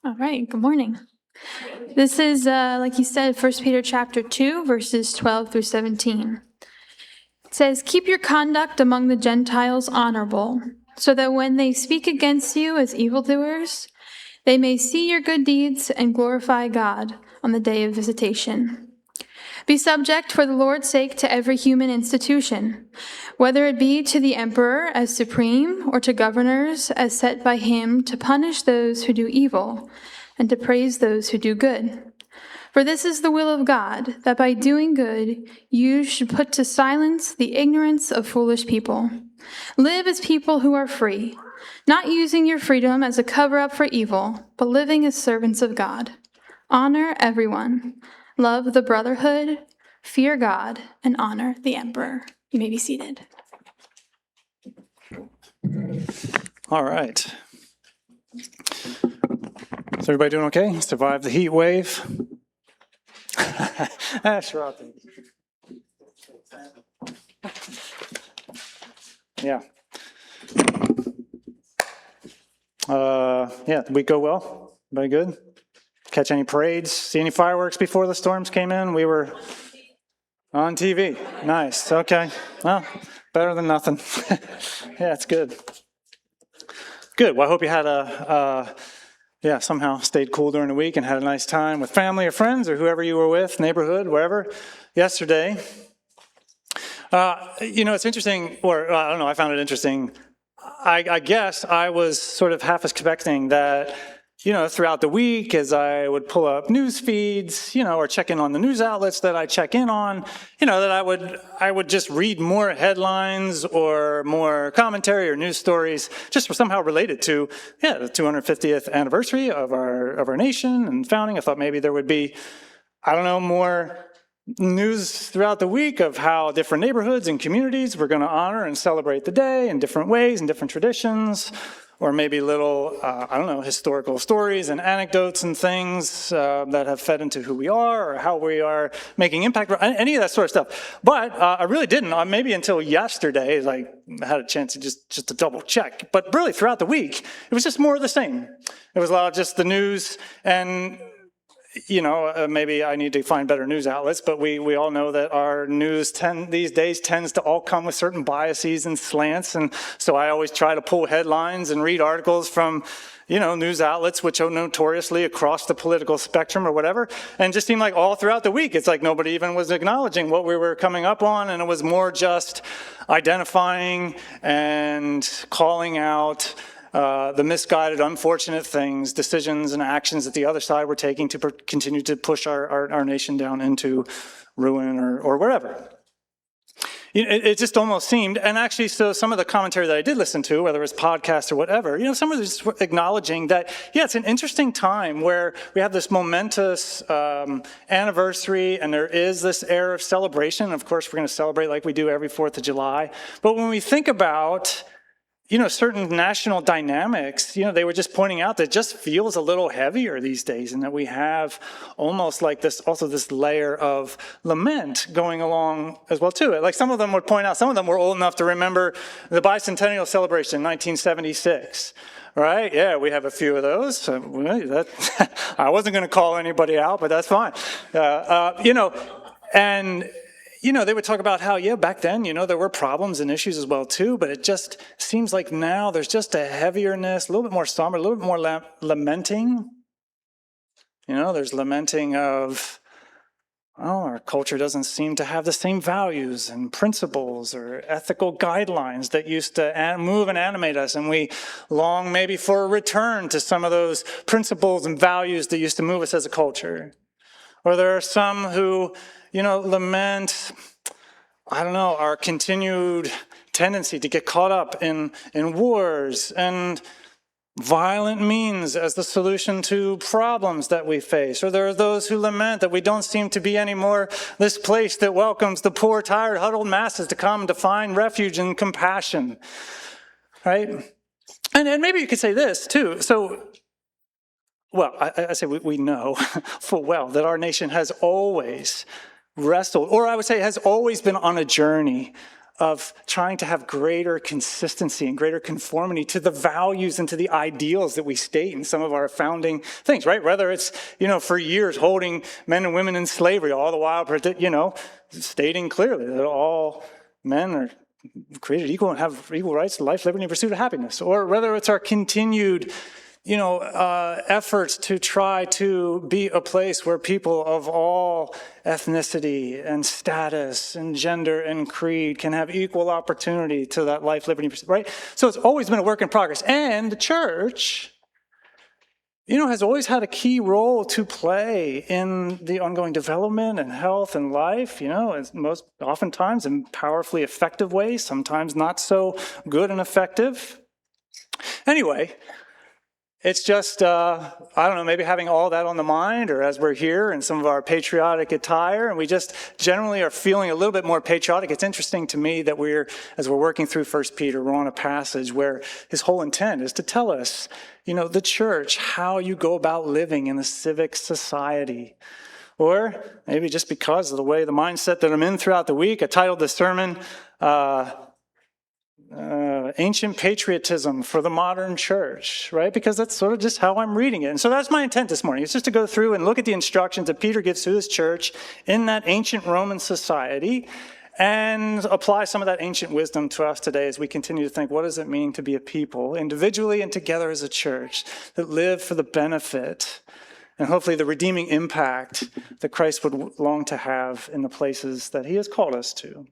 All right, good morning. This is, like you said, 1 Peter chapter 2, verses 12 through 17. It says, "Keep your conduct among the Gentiles honorable, so that when they speak against you as evildoers, they may see your good deeds and glorify God on the day of visitation. Be subject for the Lord's sake to every human institution, whether it be to the emperor as supreme or to governors as set by him to punish those who do evil and to praise those who do good. For this is the will of God, that by doing good you should put to silence the ignorance of foolish people. Live as people who are free, not using your freedom as a cover-up for evil, but living as servants of God. Honor everyone. Love the brotherhood, fear God, and honor the emperor." You may be seated. All right. Is everybody doing okay? Survived the heat wave? Sure. Yeah. Did the week go well? Everybody good? Catch any parades? See any fireworks before the storms came in? We were on TV. Nice. Okay. Well, better than nothing. Yeah, it's good. Good. Well, I hope you had somehow stayed cool during the week and had a nice time with family or friends or whoever you were with, neighborhood, wherever, yesterday. It's interesting, I don't know, I found it interesting. I guess I was sort of half expecting that, throughout the week as I would pull up news feeds, or check in on the news outlets that I check in on, that I would just read more headlines or more commentary or news stories just somehow related to, the 250th anniversary of our nation and founding. I thought maybe there would be, more news throughout the week of how different neighborhoods and communities were going to honor and celebrate the day in different ways and different traditions. Or maybe little, historical stories and anecdotes and things that have fed into who we are or how we are making impact, any of that sort of stuff. But I really didn't, maybe until yesterday, I had a chance to just to double check. But really throughout the week, it was just more of the same. It was a lot of just the news and maybe I need to find better news outlets, but we all know that our news these days tends to all come with certain biases and slants. And so I always try to pull headlines and read articles from, news outlets, which are notoriously across the political spectrum or whatever. And it just seemed like all throughout the week, it's like nobody even was acknowledging what we were coming up on. And it was more just identifying and calling out the misguided, unfortunate things, decisions and actions that the other side were taking to continue to push our nation down into ruin or wherever. It just almost seemed, and actually, so some of the commentary that I did listen to, whether it was podcasts or whatever, some of this acknowledging that, it's an interesting time where we have this momentous anniversary, and there is this air of celebration. Of course, we're going to celebrate like we do every 4th of July. But when we think about certain national dynamics, they were just pointing out that it just feels a little heavier these days, and that we have almost like this layer of lament going along as well too. Like some of them would point out, some of them were old enough to remember the bicentennial celebration, 1976. Right? Yeah, we have a few of those. I wasn't going to call anybody out, but that's fine. They would talk about how, back then, there were problems and issues as well, too, but it just seems like now there's just a heavierness, a little bit more somber, a little bit more lamenting. There's lamenting of, our culture doesn't seem to have the same values and principles or ethical guidelines that used to move and animate us, and we long maybe for a return to some of those principles and values that used to move us as a culture. Or there are some who lament, our continued tendency to get caught up in wars and violent means as the solution to problems that we face. Or there are those who lament that we don't seem to be anymore this place that welcomes the poor, tired, huddled masses to come to find refuge and compassion, right? And maybe you could say this too. So, I say we know full well that our nation has always wrestled, or I would say has always been on a journey of trying to have greater consistency and greater conformity to the values and to the ideals that we state in some of our founding things, right? Whether it's, for years holding men and women in slavery, all the while, stating clearly that all men are created equal and have equal rights to life, liberty, and pursuit of happiness. Or whether it's our continued efforts to try to be a place where people of all ethnicity and status and gender and creed can have equal opportunity to that life, liberty, and pursuit, right? So it's always been a work in progress. And the church, has always had a key role to play in the ongoing development and health and life, most oftentimes in powerfully effective ways, sometimes not so good and effective. Anyway, it's just, maybe having all that on the mind, or as we're here in some of our patriotic attire, and we just generally are feeling a little bit more patriotic. It's interesting to me that as we're working through 1 Peter, we're on a passage where his whole intent is to tell us, the church, how you go about living in a civic society. Or maybe just because of the way the mindset that I'm in throughout the week, I titled this sermon, Ancient Patriotism for the Modern Church, right? Because that's sort of just how I'm reading it. And so that's my intent this morning. It's just to go through and look at the instructions that Peter gives to his church in that ancient Roman society and apply some of that ancient wisdom to us today as we continue to think, what does it mean to be a people, individually and together as a church, that live for the benefit and hopefully the redeeming impact that Christ would long to have in the places that he has called us to.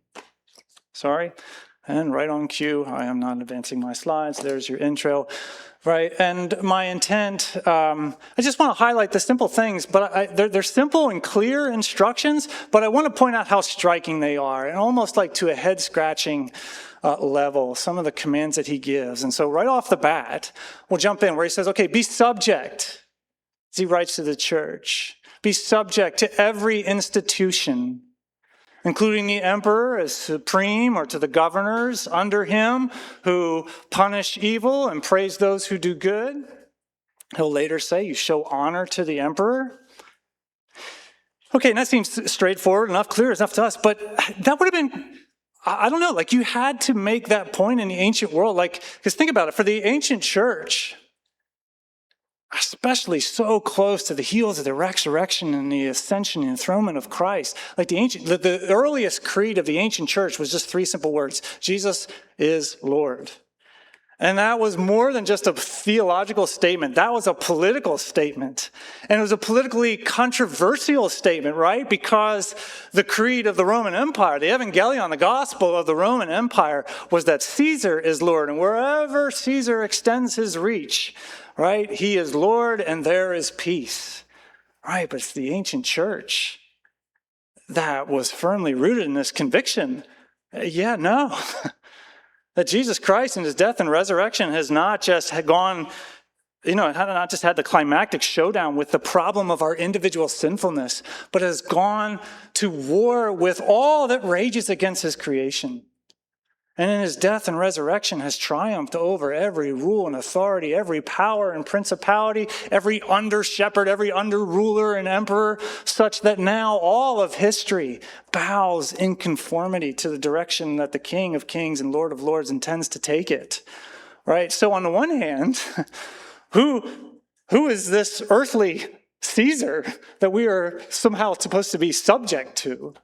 Sorry. And right on cue, I am not advancing my slides. There's your intro, right? And my intent, I just want to highlight the simple things, but they're simple and clear instructions, but I want to point out how striking they are, and almost like to a head-scratching level, some of the commands that he gives. And so right off the bat, we'll jump in where he says, okay, be subject, as he writes to the church. Be subject to every institution, including the emperor as supreme, or to the governors under him who punish evil and praise those who do good. He'll later say, you show honor to the emperor. Okay, and that seems straightforward enough, clear enough to us, but that would have been, you had to make that point in the ancient world. Because think about it, for the ancient church, especially so close to the heels of the resurrection and the ascension and enthronement of Christ. The earliest creed of the ancient church was just 3 simple words: Jesus is Lord. And that was more than just a theological statement. That was a political statement. And it was a politically controversial statement, right? Because the creed of the Roman Empire, the Evangelion, the gospel of the Roman Empire, was that Caesar is Lord. And wherever Caesar extends his reach, right, he is Lord and there is peace. Right, but it's the ancient church that was firmly rooted in this conviction. That Jesus Christ and his death and resurrection has not just had gone, not just had the climactic showdown with the problem of our individual sinfulness, but has gone to war with all that rages against his creation. And in his death and resurrection has triumphed over every rule and authority, every power and principality, every under-shepherd, every under-ruler and emperor, such that now all of history bows in conformity to the direction that the King of Kings and Lord of Lords intends to take it. Right? So on the one hand, who is this earthly Caesar that we are somehow supposed to be subject to?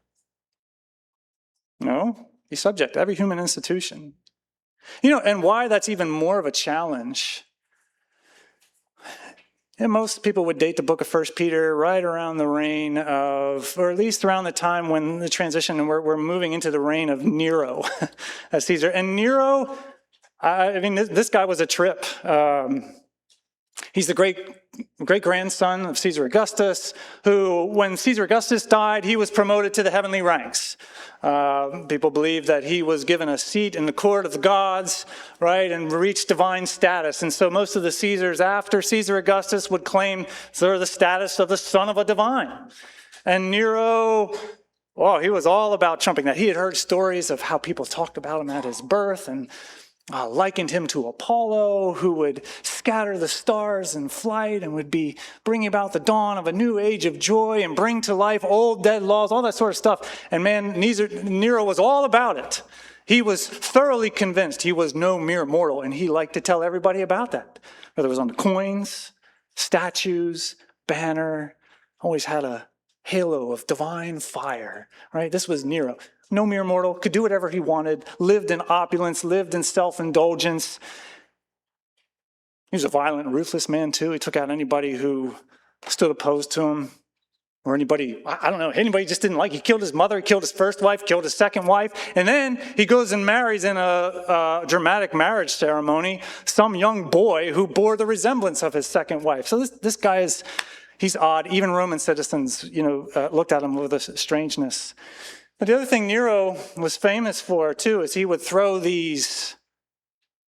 No. Be subject to every human institution. And why that's even more of a challenge. And most people would date the book of 1 Peter right around the reign of, or at least around the time when the transition, and we're moving into the reign of Nero as Caesar. And Nero, this guy was a trip. He's the great-grandson of Caesar Augustus, who, when Caesar Augustus died, he was promoted to the heavenly ranks. People believe that he was given a seat in the court of the gods, right, and reached divine status. And so most of the Caesars after Caesar Augustus would claim sort of the status of the son of a divine. And Nero, he was all about trumping that. He had heard stories of how people talked about him at his birth and likened him to Apollo, who would scatter the stars in flight and would be bringing about the dawn of a new age of joy and bring to life old dead laws, all that sort of stuff. And man, Nero was all about it. He was thoroughly convinced he was no mere mortal, and he liked to tell everybody about that. Whether it was on the coins, statues, banner, always had a halo of divine fire, right? This was Nero. No mere mortal, could do whatever he wanted, lived in opulence, lived in self-indulgence. He was a violent, ruthless man too. He took out anybody who stood opposed to him, or anybody, I don't know, anybody he just didn't like. He killed his mother, he killed his first wife, killed his second wife, and then he goes and marries in a dramatic marriage ceremony some young boy who bore the resemblance of his second wife. So this guy he's odd. Even Roman citizens, looked at him with a strangeness. But the other thing Nero was famous for too is he would throw these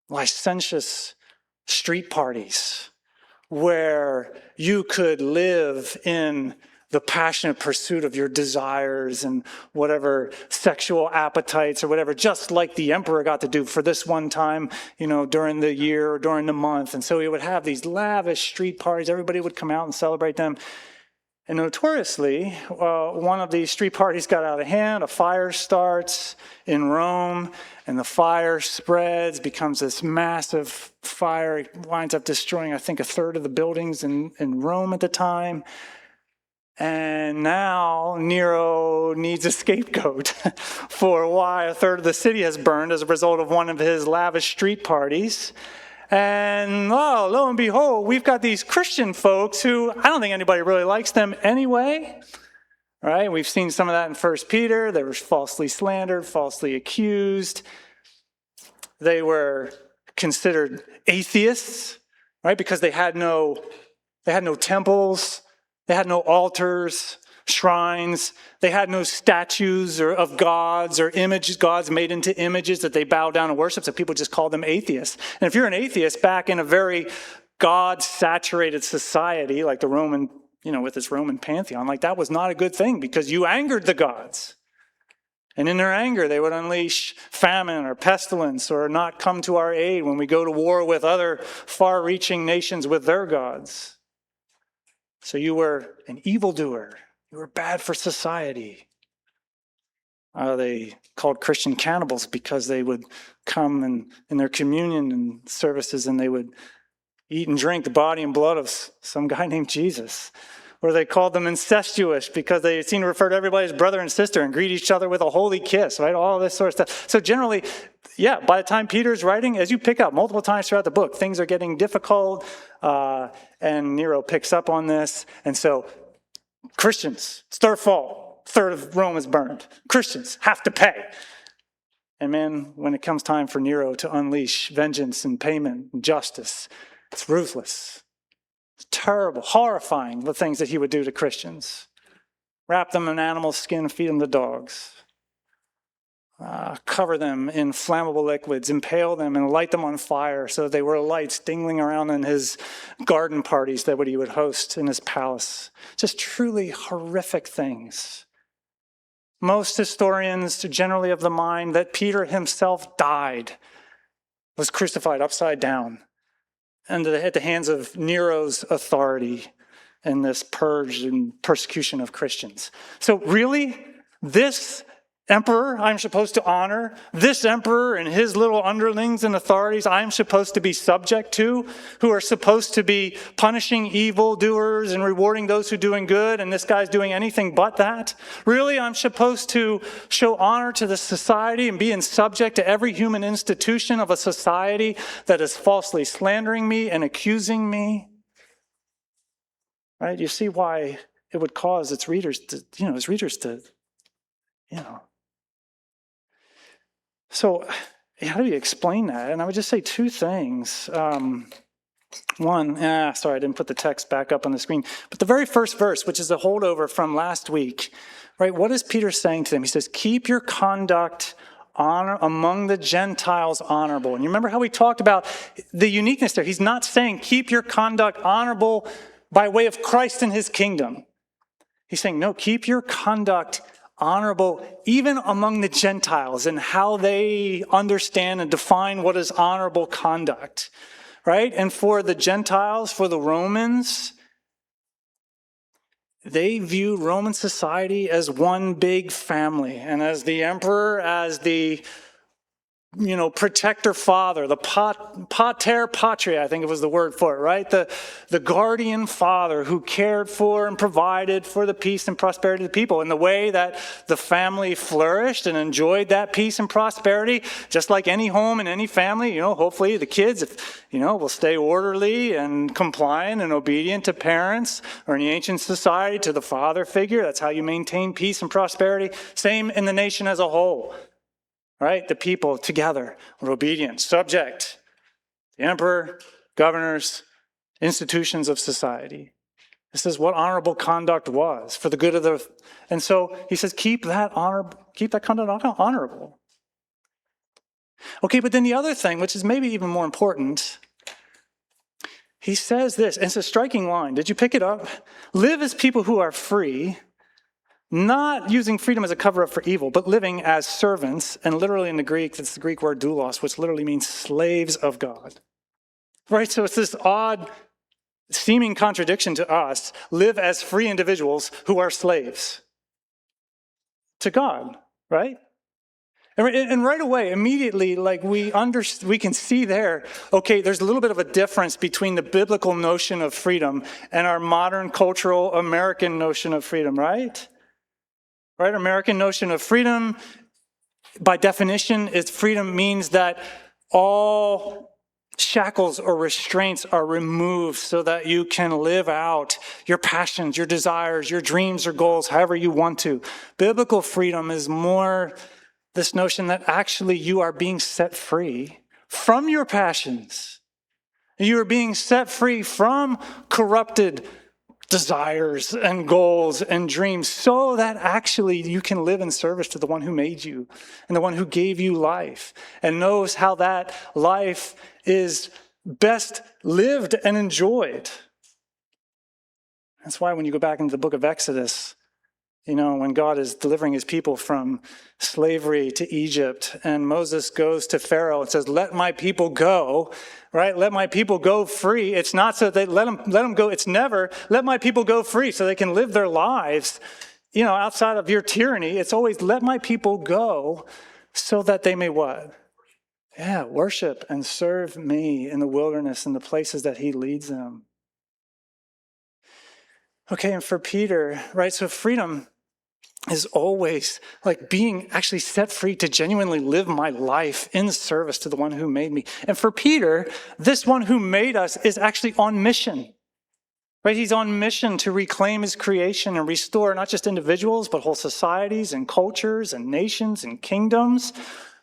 licentious street parties where you could live in the passionate pursuit of your desires and whatever sexual appetites or whatever, just like the emperor got to do for this one time, during the year or during the month. And so he would have these lavish street parties. Everybody would come out and celebrate them. And notoriously, one of these street parties got out of hand. A fire starts in Rome, and the fire spreads, becomes this massive fire. It winds up destroying, I think, a third of the buildings in Rome at the time. And now Nero needs a scapegoat for why a third of the city has burned as a result of one of his lavish street parties. And lo and behold, we've got these Christian folks who I don't think anybody really likes them anyway. Right? We've seen some of that in 1 Peter. They were falsely slandered, falsely accused. They were considered atheists, right? Because they had no temples. They had no altars, shrines. They had no statues of gods or gods made into images that they bow down and worship, so people just called them atheists. And if you're an atheist back in a very God-saturated society, like the Roman, with its Roman pantheon, like that was not a good thing because you angered the gods. And in their anger, they would unleash famine or pestilence or not come to our aid when we go to war with other far-reaching nations with their gods. So you were an evildoer. You were bad for society. They called Christian cannibals because they would come and in their communion and services and they would eat and drink the body and blood of some guy named Jesus. Or they called them incestuous because they seemed to refer to everybody as brother and sister and greet each other with a holy kiss, right? All this sort of stuff. So generally, by the time Peter's writing, as you pick up multiple times throughout the book, things are getting difficult, and Nero picks up on this. And so Christians, it's their fault. A third of Rome is burned. Christians have to pay. And man, when it comes time for Nero to unleash vengeance and payment and justice, it's ruthless. It's terrible, horrifying, the things that he would do to Christians. Wrap them in animal skin, feed them to dogs. Cover them in flammable liquids, impale them and light them on fire so that they were lights dingling around in his garden parties that he would host in his palace. Just truly horrific things. Most historians are generally of the mind that Peter himself died, was crucified upside down, and at the hands of Nero's authority in this purge and persecution of Christians. So really, this emperor I'm supposed to honor, this emperor and his little underlings and authorities I'm supposed to be subject to, who are supposed to be punishing evildoers and rewarding those who are doing good, and this guy's doing anything but that. Really, I'm supposed to show honor to the society and be in subject to every human institution of a society that is falsely slandering me and accusing me. Right? You see why it would cause its readers to. So how do you explain that? And I would just say two things. One, sorry, I didn't put the text back up on the screen. But the very first verse, which is a holdover from last week, right? What is Peter saying to them? He says, keep your conduct among the Gentiles honorable. And you remember how we talked about the uniqueness there. He's not saying keep your conduct honorable by way of Christ and his kingdom. He's saying, no, keep your conduct honorable even among the Gentiles and how they understand and define what is honorable conduct, right? And for the Gentiles, for the Romans, they view Roman society as one big family, and as the emperor, as the protector father, the pater patria, I think it was the word for it, right? The guardian father who cared for and provided for the peace and prosperity of the people. And the way that the family flourished and enjoyed that peace and prosperity, just like any home and any family, hopefully the kids, will stay orderly and compliant and obedient to parents, or in the ancient society to the father figure. That's how you maintain peace and prosperity. Same in the nation as a whole. Right? The people together were obedient, subject. The emperor, governors, institutions of society. This is what honorable conduct was for the good of the. And so he says, keep that conduct honorable. Okay, but then the other thing, which is maybe even more important, he says this, and it's a striking line. Did you pick it up? Live as people who are free, not using freedom as a cover-up for evil, but living as servants, and literally in the Greek, it's the Greek word doulos, which literally means slaves of God. Right? So it's this odd, seeming contradiction to us. Live as free individuals who are slaves to God, right? And right away, immediately, we can see there, okay, there's a little bit of a difference between the biblical notion of freedom and our modern cultural American notion of freedom, right? Right, American notion of freedom, by definition, freedom means that all shackles or restraints are removed so that you can live out your passions, your desires, your dreams or goals, however you want to. Biblical freedom is more this notion that actually you are being set free from your passions. You are being set free from corrupted desires and goals and dreams so that actually you can live in service to the one who made you and the one who gave you life and knows how that life is best lived and enjoyed. That's why when you go back into the book of Exodus, when God is delivering his people from slavery to Egypt and Moses goes to Pharaoh and says, let my people go, right? Let my people go free. It's not so that let them go. It's never let my people go free so they can live their lives, outside of your tyranny. It's always let my people go so that they may what? Yeah, worship and serve me in the wilderness and the places that he leads them. Okay, and for Peter, right, so freedom is always being actually set free to genuinely live my life in service to the one who made me. And for Peter, this one who made us is actually on mission, right? He's on mission to reclaim his creation and restore not just individuals, but whole societies and cultures and nations and kingdoms,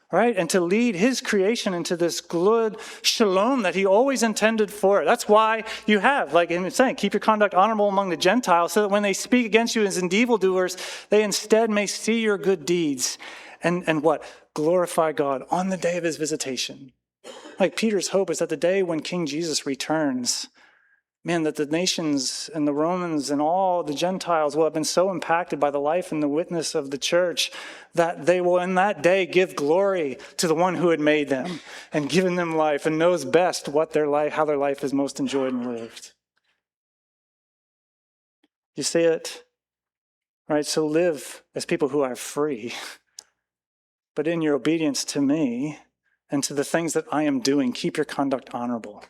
right? And to lead his creation into this good shalom that he always intended for it. That's why you have, him saying, keep your conduct honorable among the Gentiles, so that when they speak against you as evildoers, they instead may see your good deeds and what? Glorify God on the day of his visitation. Peter's hope is that the day when King Jesus returns, that the nations and the Romans and all the Gentiles will have been so impacted by the life and the witness of the church that they will in that day give glory to the one who had made them and given them life and knows best how their life is most enjoyed and lived. You see it? Right? So live as people who are free, but in your obedience to me and to the things that I am doing, keep your conduct honorable.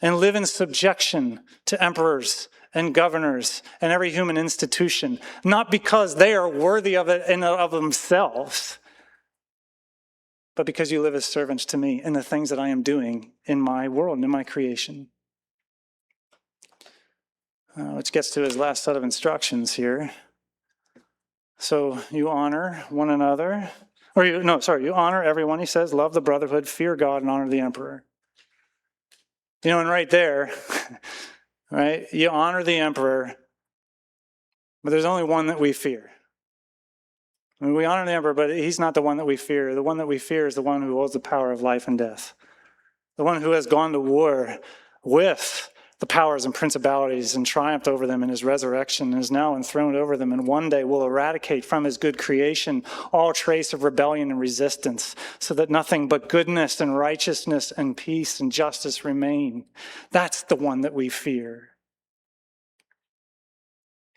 And live in subjection to emperors and governors and every human institution, not because they are worthy of it in of themselves, but because you live as servants to me in the things that I am doing in my world and in my creation. Which gets to his last set of instructions here. So you honor one another, you honor everyone, he says, love the brotherhood, fear God, and honor the emperor. And right there, right, you honor the emperor, but there's only one that we fear. We honor the emperor, but he's not the one that we fear. The one that we fear is the one who holds the power of life and death. The one who has gone to war with the powers and principalities and triumphed over them in his resurrection and is now enthroned over them, and one day will eradicate from his good creation all trace of rebellion and resistance, so that nothing but goodness and righteousness and peace and justice remain. That's the one that we fear.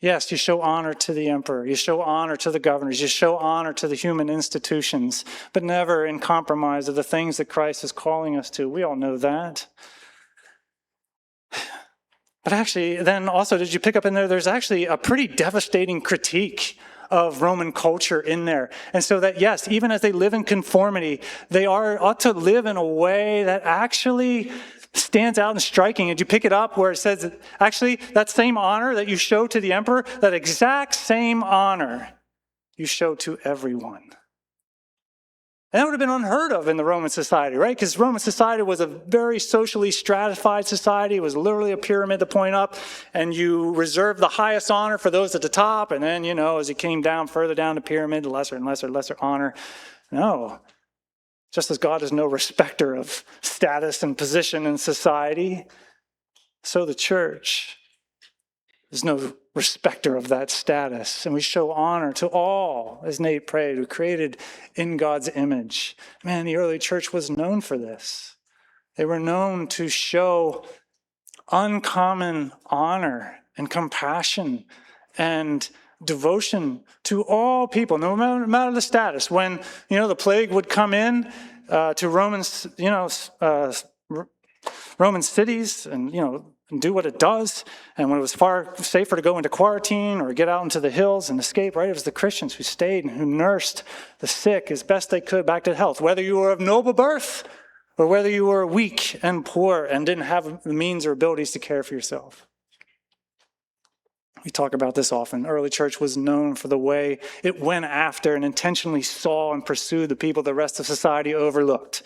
Yes, you show honor to the emperor. You show honor to the governors. You show honor to the human institutions, but never in compromise of the things that Christ is calling us to. We all know that. But actually, then also, did you pick up in there, there's actually a pretty devastating critique of Roman culture in there. And so that, yes, even as they live in conformity, they ought to live in a way that actually stands out and striking. And you pick it up where it says that actually that same honor that you show to the emperor, that exact same honor you show to everyone. And that would have been unheard of in the Roman society, right? Because Roman society was a very socially stratified society. It was literally a pyramid to point up, and you reserved the highest honor for those at the top, and then, as you came down further down the pyramid, lesser and lesser honor. No. Just as God is no respecter of status and position in society, so the church is no respecter of that status. And we show honor to all, as Nate prayed, who created in God's image. Man, the early church was known for this. They were known to show uncommon honor and compassion and devotion to all people, no matter the status. When, the plague would come in to Roman cities and, and do what it does. And when it was far safer to go into quarantine or get out into the hills and escape, right? It was the Christians who stayed and who nursed the sick as best they could back to health, whether you were of noble birth or whether you were weak and poor and didn't have the means or abilities to care for yourself. We talk about this often. Early church was known for the way it went after and intentionally saw and pursued the people the rest of society overlooked.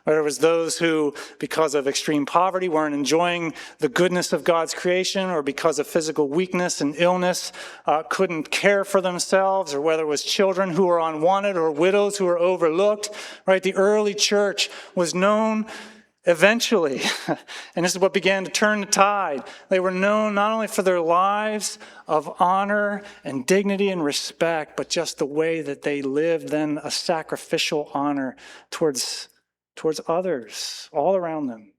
Whether it was those who, because of extreme poverty, weren't enjoying the goodness of God's creation, or because of physical weakness and illness, couldn't care for themselves, or whether it was children who were unwanted or widows who were overlooked, right? The early church was known eventually, and this is what began to turn the tide. They were known not only for their lives of honor and dignity and respect, but just the way that they lived then a sacrificial honor towards others all around them.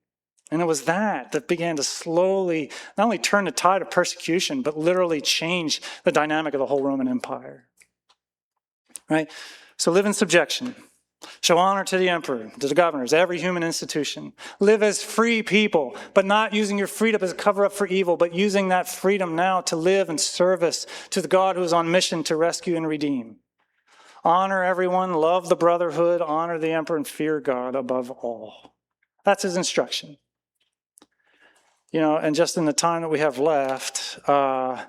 And it was that began to slowly not only turn the tide of persecution, but literally change the dynamic of the whole Roman Empire. Right? So live in subjection. Show honor to the emperor, to the governors, every human institution. Live as free people, but not using your freedom as a cover-up for evil, but using that freedom now to live in service to the God who is on mission to rescue and redeem. Honor everyone, love the brotherhood, honor the emperor, and fear God above all. That's his instruction. And just in the time that we have left, I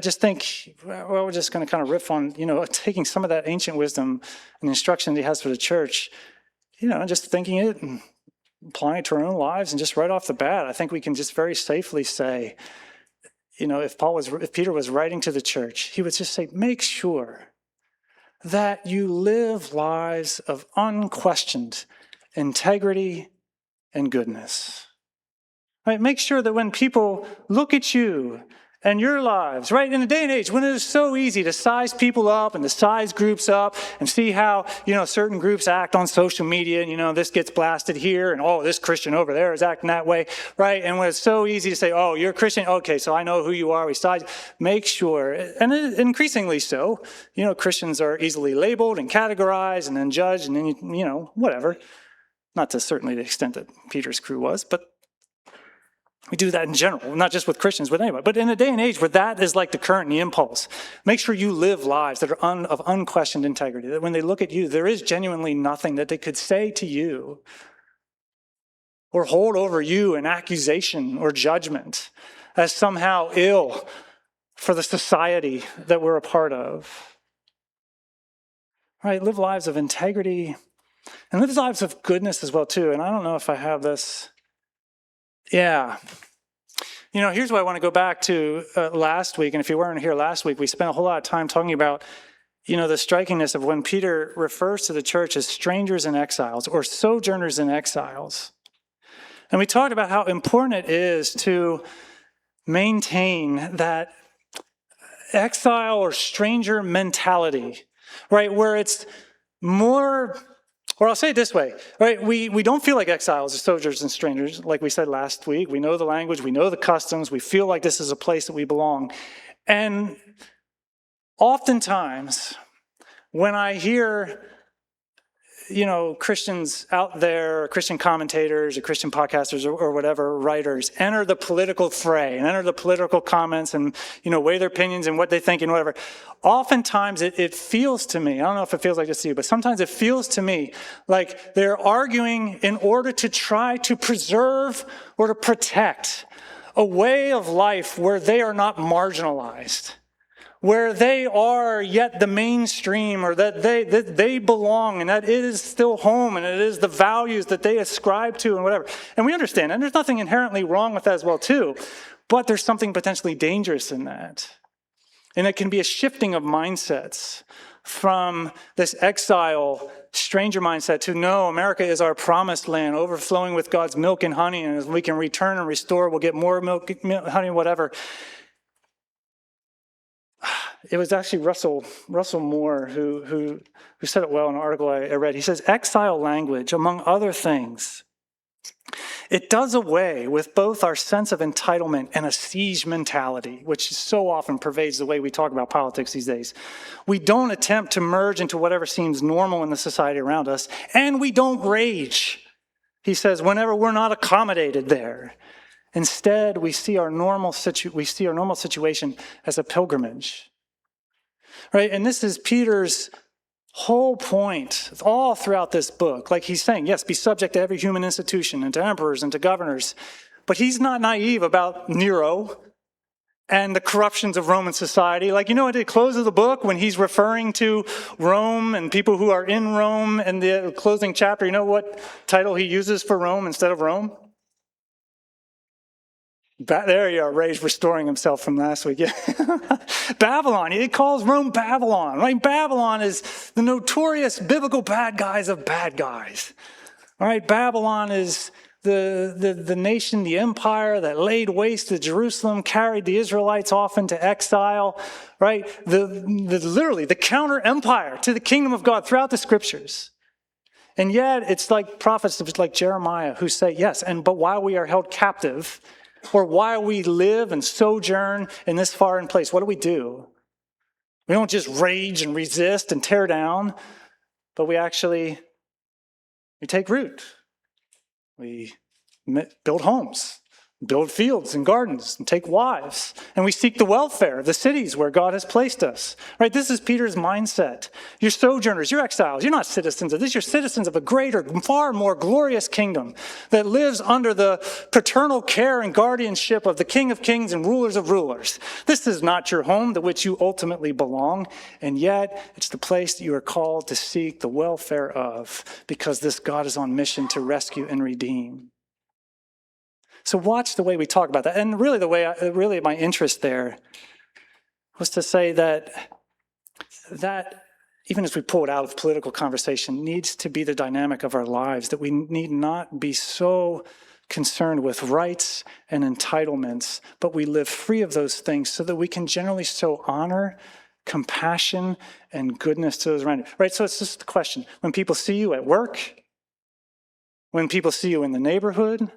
just think, we're just going to kind of riff on, taking some of that ancient wisdom and instruction that he has for the church, and just thinking it and applying it to our own lives. And just right off the bat, I think we can just very safely say, if Peter was writing to the church, he would just say, make sure that you live lives of unquestioned integrity and goodness. Right? Make sure that when people look at you and your lives, right, in a day and age when it is so easy to size people up and to size groups up and see how, certain groups act on social media and, this gets blasted here and, this Christian over there is acting that way, right? And when it's so easy to say, you're a Christian, okay, so I know who you are, we size, make sure, and increasingly so, Christians are easily labeled and categorized and then judged and then, whatever. Not to certainly the extent that Peter's crew was, but we do that in general, not just with Christians, with anybody. But in a day and age where that is like the current and the impulse, make sure you live lives that are of unquestioned integrity, that when they look at you, there is genuinely nothing that they could say to you or hold over you an accusation or judgment as somehow ill for the society that we're a part of. Right? Live lives of integrity and live lives of goodness as well, too. And I don't know if I have this. Yeah. Here's what I want to go back to last week. And if you weren't here last week, we spent a whole lot of time talking about, the strikingness of when Peter refers to the church as strangers and exiles or sojourners and exiles. And we talked about how important it is to maintain that exile or stranger mentality, right? Where it's more Or I'll say it this way, right? We don't feel like exiles or sojourners and strangers, like we said last week. We know the language, we know the customs, we feel like this is a place that we belong. And oftentimes, when I hear, Christians out there, Christian commentators or Christian podcasters or whatever, writers, enter the political fray and enter the political comments and, weigh their opinions and what they think and whatever. Oftentimes it feels to me, I don't know if it feels like this to you, but sometimes it feels to me like they're arguing in order to try to preserve or to protect a way of life where they are not marginalized, where they are yet the mainstream, or that they belong, and that it is still home, and it is the values that they ascribe to and whatever. And we understand, and there's nothing inherently wrong with that as well too, but there's something potentially dangerous in that. And it can be a shifting of mindsets from this exile, stranger mindset to, no, America is our promised land, overflowing with God's milk and honey, and as we can return and restore, we'll get more milk, honey, whatever. It was actually Russell Moore who said it well in an article I read. He says, exile language, among other things, it does away with both our sense of entitlement and a siege mentality, which so often pervades the way we talk about politics these days. We don't attempt to merge into whatever seems normal in the society around us, and we don't rage, he says, whenever we're not accommodated there. Instead, we see our normal situation as a pilgrimage. Right? And this is Peter's whole point all throughout this book. Like he's saying, yes, be subject to every human institution and to emperors and to governors. But he's not naive about Nero and the corruptions of Roman society. Like, at the close of the book, when he's referring to Rome and people who are in Rome in the closing chapter, you know what title he uses for Rome instead of Rome? There you are, Ray's restoring himself from last week. Yeah. Babylon. He calls Rome Babylon. Right? Babylon is the notorious biblical bad guys of bad guys. All right, Babylon is the nation, the empire that laid waste to Jerusalem, carried the Israelites off into exile. Right? Literally the counter empire to the kingdom of God throughout the scriptures. And yet it's like prophets like Jeremiah who say, yes, but while we are held captive, or while we live and sojourn in this foreign place, what do? We don't just rage and resist and tear down, but we take root. We build homes, build fields and gardens, and take wives. And we seek the welfare of the cities where God has placed us. Right? This is Peter's mindset. You're sojourners, you're exiles, you're not citizens of this. You're citizens of a greater, far more glorious kingdom that lives under the paternal care and guardianship of the King of Kings and rulers of rulers. This is not your home to which you ultimately belong, and yet it's the place that you are called to seek the welfare of, because this God is on mission to rescue and redeem. So watch the way we talk about that. And really my interest there was to say that even as we pull it out of political conversation, needs to be the dynamic of our lives, that we need not be so concerned with rights and entitlements, but we live free of those things so that we can generally show honor, compassion, and goodness to those around you. Right? So it's just the question. When people see you at work, when people see you in the neighborhood,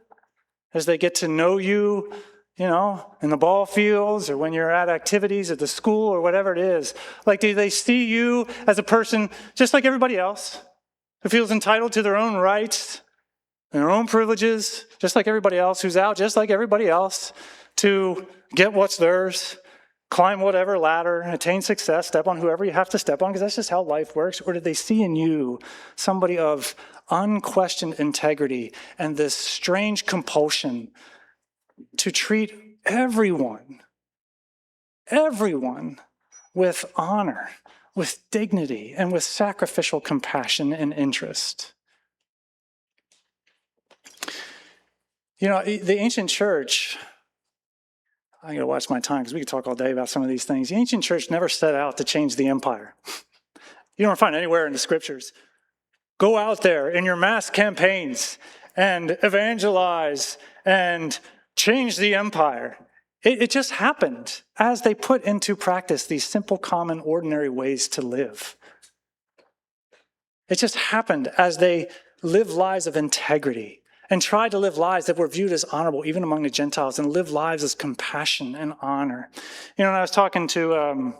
as they get to know you, in the ball fields, or when you're at activities at the school or whatever it is, like, do they see you as a person just like everybody else, who feels entitled to their own rights and their own privileges, just like everybody else, who's out just like everybody else to get what's theirs, climb whatever ladder, attain success, step on whoever you have to step on, because that's just how life works? Or do they see in you somebody of unquestioned integrity and this strange compulsion to treat everyone with honor, with dignity, and with sacrificial compassion and interest? The ancient church, I'm going to watch my time because we could talk all day about some of these things. The ancient church never set out to change the empire. You don't find anywhere in the scriptures, go out there in your mass campaigns and evangelize and change the empire. It just happened as they put into practice these simple, common, ordinary ways to live. It just happened as they lived lives of integrity and tried to live lives that were viewed as honorable, even among the Gentiles, and live lives as compassion and honor. And I was talking to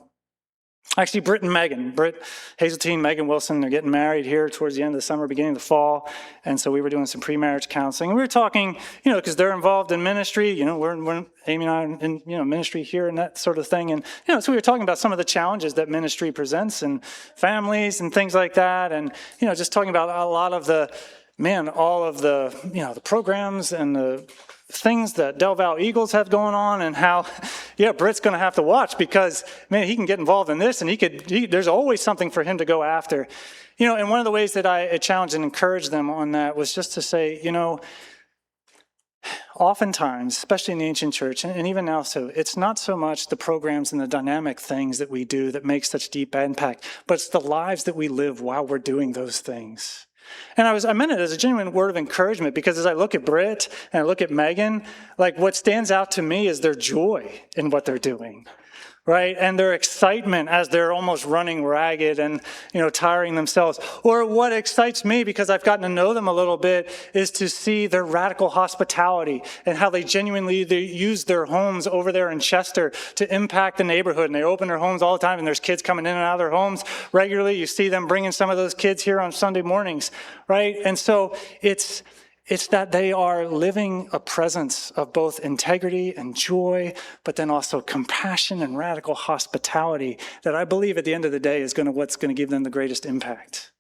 actually Britt and Megan. Britt Hazeltine, Megan Wilson, they're getting married here towards the end of the summer, beginning of the fall. And so we were doing some pre-marriage counseling. And we were talking, because they're involved in ministry. We're Amy and I are in, ministry here and that sort of thing. And, so we were talking about some of the challenges that ministry presents and families and things like that. And, just talking about a lot of all of the, the programs and the things that Del Val Eagles have going on, and how, Britt's going to have to watch because, he can get involved in this, and there's always something for him to go after. And one of the ways that I challenged and encouraged them on that was just to say, oftentimes, especially in the ancient church, and even now too, it's not so much the programs and the dynamic things that we do that make such deep impact, but it's the lives that we live while we're doing those things. And I meant it as a genuine word of encouragement, because as I look at Britt and I look at Megan, what stands out to me is their joy in what they're doing, right? And their excitement as they're almost running ragged and, tiring themselves. Or what excites me, because I've gotten to know them a little bit, is to see their radical hospitality and how they use their homes over there in Chester to impact the neighborhood. And they open their homes all the time, and there's kids coming in and out of their homes regularly. You see them bringing some of those kids here on Sunday mornings, right? And so it's that they are living a presence of both integrity and joy, but then also compassion and radical hospitality that I believe at the end of the day is what's going to give them the greatest impact.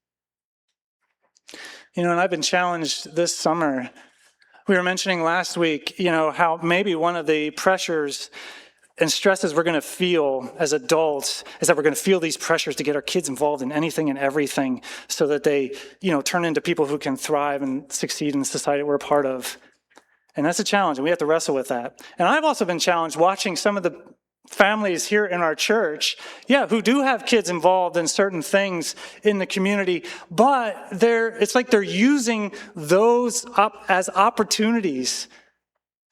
And I've been challenged this summer. We were mentioning last week, how maybe one of the pressures and stresses we're going to feel as adults is that we're going to feel these pressures to get our kids involved in anything and everything so that they, turn into people who can thrive and succeed in the society we're a part of. And that's a challenge, and we have to wrestle with that. And I've also been challenged watching some of the families here in our church, who do have kids involved in certain things in the community, but it's like they're using those up as opportunities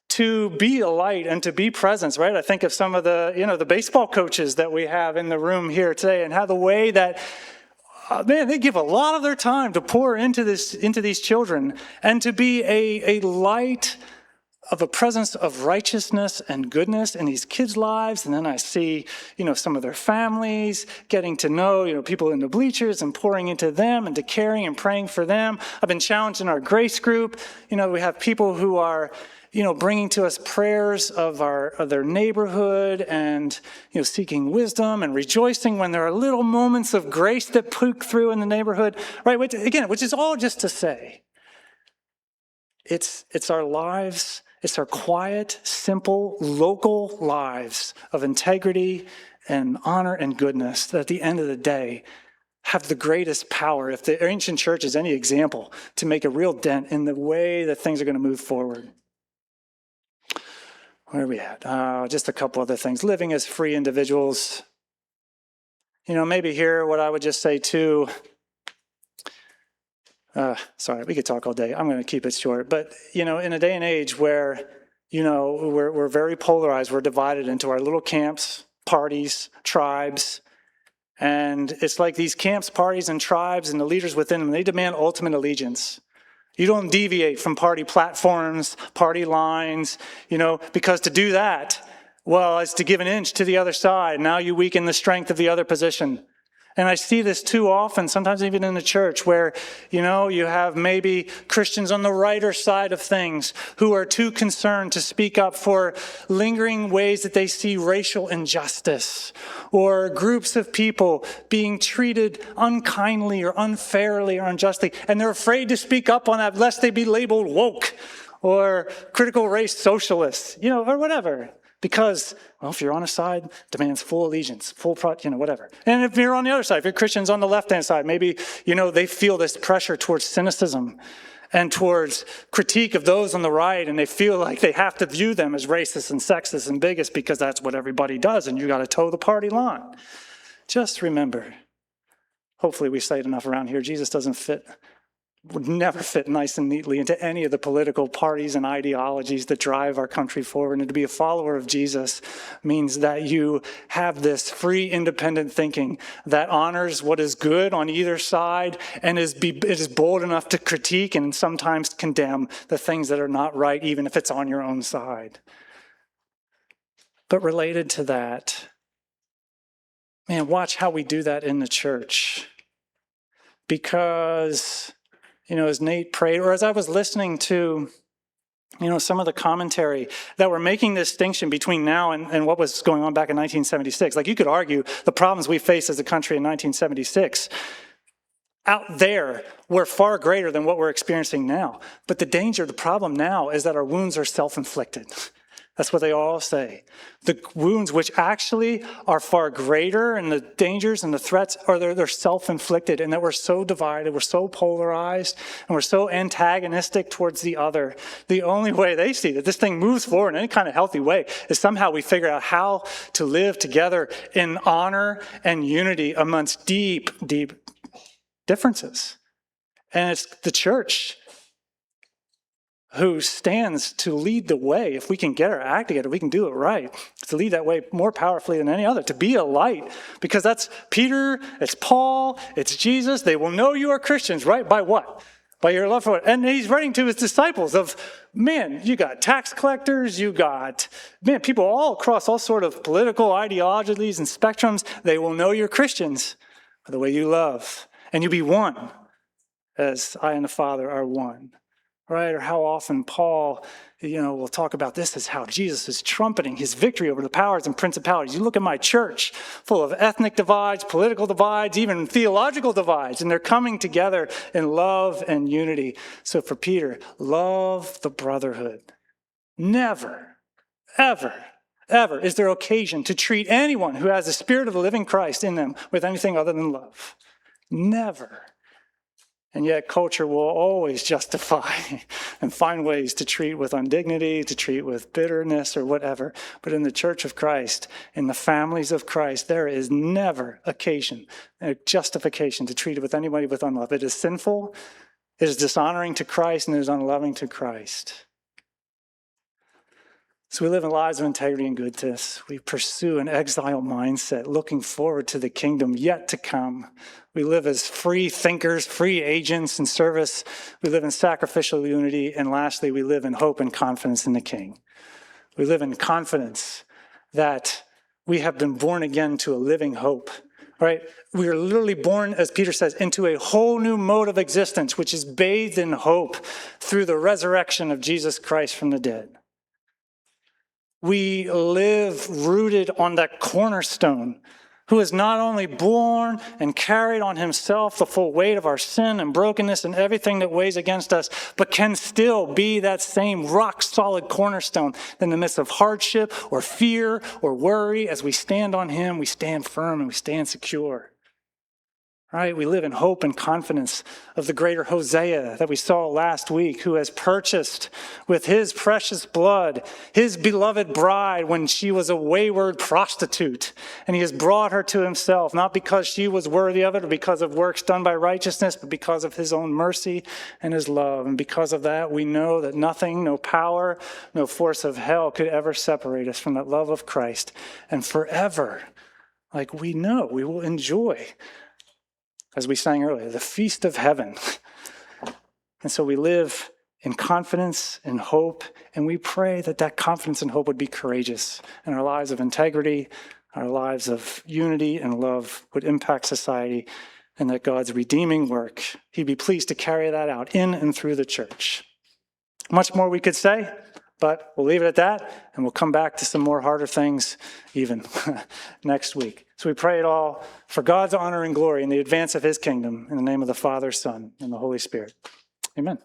to be a light and to be presence, right? I think of some of the, the baseball coaches that we have in the room here today, and how the way that, they give a lot of their time to pour into these children and to be a light of a presence of righteousness and goodness in these kids' lives. And then I see, some of their families getting to know, people in the bleachers and pouring into them and to caring and praying for them. I've been challenged in our grace group. We have people who are, bringing to us prayers of their neighborhood and, seeking wisdom and rejoicing when there are little moments of grace that poke through in the neighborhood, right? Which is all just to say, it's our lives, it's our quiet, simple, local lives of integrity and honor and goodness that at the end of the day have the greatest power, if the ancient church is any example, to make a real dent in the way that things are going to move forward. Where are we at? Just a couple other things. Living as free individuals. Maybe here what I would just say too, sorry, we could talk all day. I'm going to keep it short. But, in a day and age where, we're very polarized, we're divided into our little camps, parties, tribes. And it's like these camps, parties, and tribes and the leaders within them, they demand ultimate allegiance. You don't deviate from party platforms, party lines, because to do that, it's to give an inch to the other side. Now you weaken the strength of the other position. And I see this too often, sometimes even in the church, where, you have maybe Christians on the righter side of things who are too concerned to speak up for lingering ways that they see racial injustice, or groups of people being treated unkindly or unfairly or unjustly, and they're afraid to speak up on that lest they be labeled woke or critical race socialists, or whatever. Because, if you're on a side, demands full allegiance, whatever. And if you're on the other side, if you're Christians on the left-hand side, maybe, they feel this pressure towards cynicism and towards critique of those on the right, and they feel like they have to view them as racist and sexist and bigots because that's what everybody does, and you got to toe the party line. Just remember, hopefully we say it enough around here, Jesus doesn't fit would never fit nice and neatly into any of the political parties and ideologies that drive our country forward. And to be a follower of Jesus means that you have this free, independent thinking that honors what is good on either side and is bold enough to critique and sometimes condemn the things that are not right, even if it's on your own side. But related to that, man, watch how we do that in the church. Because, as Nate prayed, or as I was listening to, some of the commentary that were making this distinction between now and what was going on back in 1976. Like, you could argue the problems we faced as a country in 1976 out there were far greater than what we're experiencing now. But the problem now is that our wounds are self-inflicted. That's what they all say. The wounds, which actually are far greater, and the dangers and the threats they're self-inflicted, and that we're so divided, we're so polarized, and we're so antagonistic towards the other. The only way they see that this thing moves forward in any kind of healthy way is somehow we figure out how to live together in honor and unity amongst deep, deep differences. And it's the church who stands to lead the way. If we can get our act together, we can do it right. To lead that way more powerfully than any other, to be a light. Because that's Peter, it's Paul, it's Jesus. They will know you are Christians, right? By what? By your love for it. And he's writing to his disciples of, man, you got tax collectors, you got, people all across all sort of political ideologies and spectrums. They will know you're Christians by the way you love. And you be one, as I and the Father are one. Right? Or how often Paul, will talk about this as how Jesus is trumpeting his victory over the powers and principalities. You look at my church, full of ethnic divides, political divides, even theological divides, and they're coming together in love and unity. So for Peter, love the brotherhood. Never, ever, ever is there occasion to treat anyone who has the Spirit of the living Christ in them with anything other than love. Never. And yet culture will always justify and find ways to treat with indignity, to treat with bitterness or whatever. But in the church of Christ, in the families of Christ, there is never occasion, a justification to treat it with anybody with unlove. It is sinful, it is dishonoring to Christ, and it is unloving to Christ. So we live in lives of integrity and goodness. We pursue an exile mindset, looking forward to the kingdom yet to come. We live as free thinkers, free agents in service. We live in sacrificial unity. And lastly, we live in hope and confidence in the King. We live in confidence that we have been born again to a living hope. Right? We are literally born, as Peter says, into a whole new mode of existence, which is bathed in hope through the resurrection of Jesus Christ from the dead. We live rooted on that cornerstone, who is not only borne and carried on himself the full weight of our sin and brokenness and everything that weighs against us, but can still be that same rock-solid cornerstone in the midst of hardship or fear or worry. As we stand on him, we stand firm and we stand secure. Right? We live in hope and confidence of the greater Hosea that we saw last week, who has purchased with his precious blood his beloved bride when she was a wayward prostitute. And he has brought her to himself, not because she was worthy of it or because of works done by righteousness, but because of his own mercy and his love. And because of that, we know that nothing, no power, no force of hell could ever separate us from that love of Christ. And forever, like we know, we will enjoy, as we sang earlier, the feast of heaven. And so we live in confidence and hope, and we pray that that confidence and hope would be courageous, and our lives of integrity, our lives of unity and love would impact society, and that God's redeeming work, he'd be pleased to carry that out in and through the church. Much more we could say, but we'll leave it at that, and we'll come back to some more harder things even next week. So we pray it all for God's honor and glory in the advance of his kingdom, in the name of the Father, Son, and the Holy Spirit. Amen.